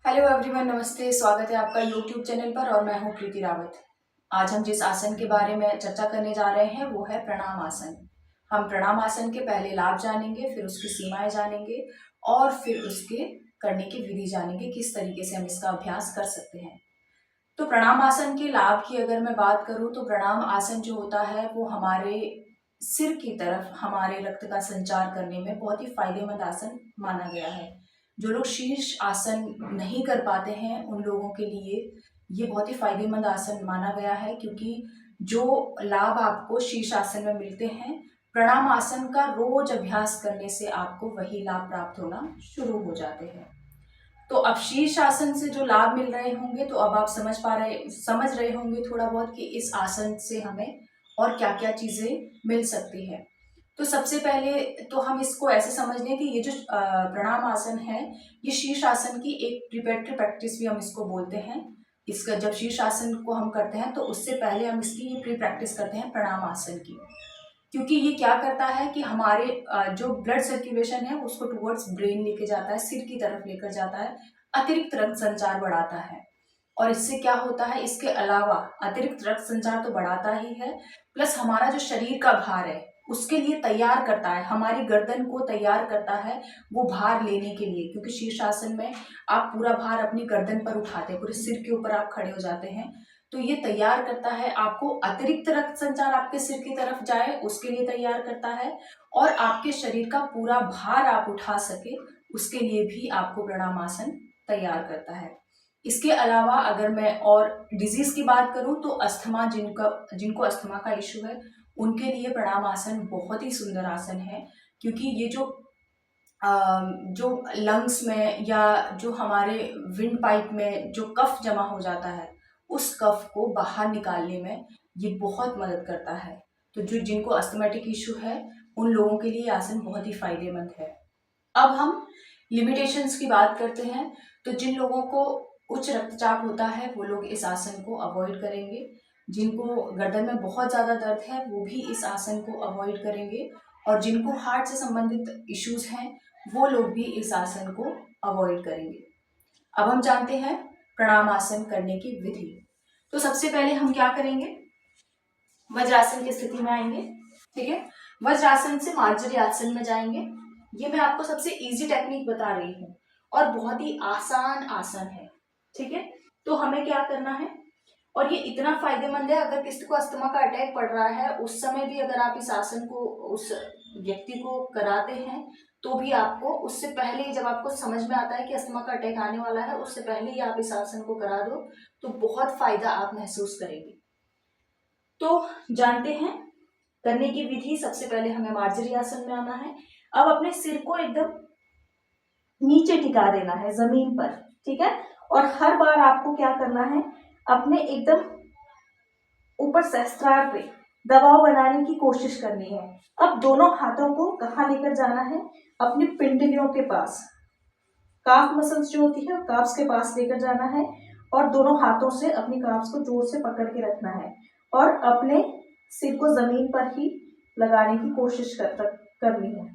Hello everyone, नमस्ते। स्वागत है आपका यूट्यूब चैनल पर और मैं हूं प्रीति रावत। आज हम जिस आसन के बारे में चर्चा करने जा रहे हैं वो है प्रणाम आसन। हम प्रणाम आसन के पहले लाभ जानेंगे, फिर उसकी सीमाएं जानेंगे और फिर उसके करने की विधि जानेंगे, किस तरीके से हम इसका अभ्यास कर सकते हैं। तो प्रणाम आसन के लाभ की अगर मैं बात करूं तो प्रणाम आसन जो होता है वो हमारे सिर की तरफ हमारे रक्त का संचार करने में बहुत ही फायदेमंद आसन माना गया है। जो लोग शीर्ष आसन नहीं कर पाते हैं उन लोगों के लिए ये बहुत ही फायदेमंद आसन माना गया है, क्योंकि जो लाभ आपको शीर्ष आसन में मिलते हैं, प्रणाम आसन का रोज अभ्यास करने से आपको वही लाभ प्राप्त होना शुरू हो जाते हैं। तो अब शीर्ष आसन से जो लाभ मिल रहे होंगे तो अब आप समझ रहे होंगे थोड़ा बहुत कि इस आसन से हमें और क्या क्या चीजें मिल सकती है। तो सबसे पहले तो हम इसको ऐसे समझ लें कि ये जो प्रणाम आसन है ये शीर्ष आसन की एक प्रिपरेटरी प्रैक्टिस भी हम इसको बोलते हैं। इसका जब शीर्ष आसन को हम करते हैं तो उससे पहले हम इसकी प्री प्रैक्टिस करते हैं प्रणाम आसन की, क्योंकि ये क्या करता है कि हमारे जो ब्लड सर्कुलेशन है उसको टुवर्ड्स ब्रेन लेके जाता है, सिर की तरफ लेकर जाता है, अतिरिक्त रक्त संचार बढ़ाता है। और इससे क्या होता है, इसके अलावा अतिरिक्त रक्त संचार तो बढ़ाता ही है, प्लस हमारा जो शरीर का भार है उसके लिए तैयार करता है, हमारी गर्दन को तैयार करता है वो भार लेने के लिए, क्योंकि शीर्षासन में आप पूरा भार अपनी गर्दन पर उठाते हैं, पूरे सिर के ऊपर आप खड़े हो जाते हैं। तो ये तैयार करता है आपको, अतिरिक्त रक्त संचार आपके सिर की तरफ जाए उसके लिए तैयार करता है, और आपके शरीर का पूरा भार आप उठा सके उसके लिए भी आपको प्रणाम आसन तैयार करता है। इसके अलावा अगर मैं और डिजीज की बात करूं तो अस्थमा, जिनको अस्थमा का इशू है उनके लिए प्रणाम आसन बहुत ही सुंदर आसन है, क्योंकि ये जो लंग्स में या जो हमारे विंड पाइप में जो कफ जमा हो जाता है उस कफ को बाहर निकालने में ये बहुत मदद करता है। तो जो जिनको अस्थमेटिक इशू है उन लोगों के लिए आसन बहुत ही फायदेमंद है। अब हम लिमिटेशंस की बात करते हैं। तो जिन लोगों को उच्च रक्तचाप होता है वो लोग इस आसन को अवॉइड करेंगे, जिनको गर्दन में बहुत ज़्यादा दर्द है वो भी इस आसन को अवॉइड करेंगे, और जिनको हार्ट से संबंधित इश्यूज हैं वो लोग भी इस आसन को अवॉइड करेंगे। अब हम जानते हैं प्रणाम आसन करने की विधि। तो सबसे पहले हम क्या करेंगे, वज्रासन की स्थिति में आएंगे। ठीक है, वज्रासन से मार्जरी आसन में जाएंगे। ये मैं आपको सबसे इजी टेक्निक बता रही हूँ और बहुत ही आसान आसन है। ठीक है, तो हमें क्या करना है, और ये इतना फायदेमंद है, अगर किसी को अस्थमा का अटैक पड़ रहा है उस समय भी अगर आप इस आसन को उस व्यक्ति को कराते हैं तो भी आपको उससे पहले ही, जब आपको समझ में आता है कि अस्थमा का अटैक आने वाला है, उससे पहले ही आप इस आसन को करा दो तो बहुत फायदा आप महसूस करेंगे। तो जानते हैं करने की विधि। सबसे पहले हमें मार्जरी आसन में आना है। अब अपने सिर को एकदम नीचे टिका देना है जमीन पर। ठीक है, और हर बार आपको क्या करना है, अपने एकदम ऊपर सहस्त्रार पे दबाव बनाने की कोशिश करनी है। अब दोनों हाथों को कहाँ लेकर जाना है, अपनी पिंडलियों के पास, काफ मसल्स जो होती है काफ्स के पास लेकर जाना है, और दोनों हाथों से अपनी काफ्स को जोर से पकड़ के रखना है और अपने सिर को जमीन पर ही लगाने की कोशिश करनी है।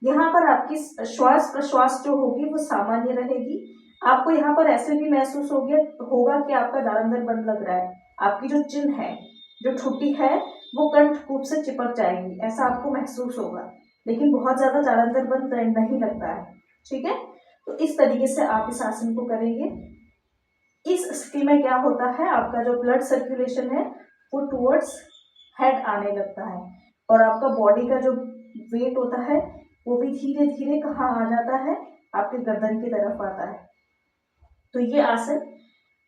यहाँ पर आपकी श्वास प्रश्वास जो होगी वो सामान्य रहेगी। आपको यहाँ पर ऐसे भी महसूस होगा कि आपका जालंधर बंद लग रहा है, आपकी जो चिन है, जो ठुड्डी है वो कंठकूप से चिपक जाएगी, ऐसा आपको महसूस होगा, लेकिन बहुत ज्यादा जालंधर बंद नहीं लगता है। ठीक है, तो इस तरीके से आप इस आसन को करेंगे। इस स्थिति में क्या होता है, आपका जो ब्लड सर्कुलेशन है वो टुवर्ड्स हेड आने लगता है, और आपका बॉडी का जो वेट होता है वो भी धीरे धीरे कहाँ आ जाता है, आपके गर्दन की तरफ आता है। तो ये आसन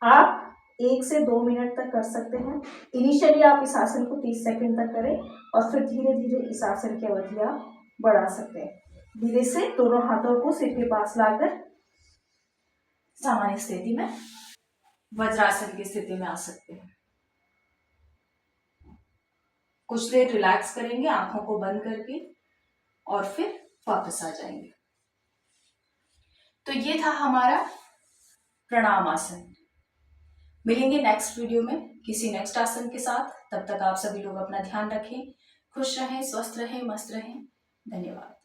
आप 1 से 2 मिनट तक कर सकते हैं। इनिशियली आप इस आसन को 30 सेकंड तक करें और फिर धीरे धीरे इस आसन की अवधि आप बढ़ा सकते हैं। धीरे से दोनों हाथों को सिर के पास लाकर सामान्य स्थिति में, वज्रासन की स्थिति में आ सकते हैं। कुछ देर रिलैक्स करेंगे आंखों को बंद करके और फिर वापस आ जाएंगे। तो ये था हमारा प्रणाम आसन। मिलेंगे नेक्स्ट वीडियो में किसी नेक्स्ट आसन के साथ। तब तक आप सभी लोग अपना ध्यान रखें, खुश रहें, स्वस्थ रहें, मस्त रहें। धन्यवाद।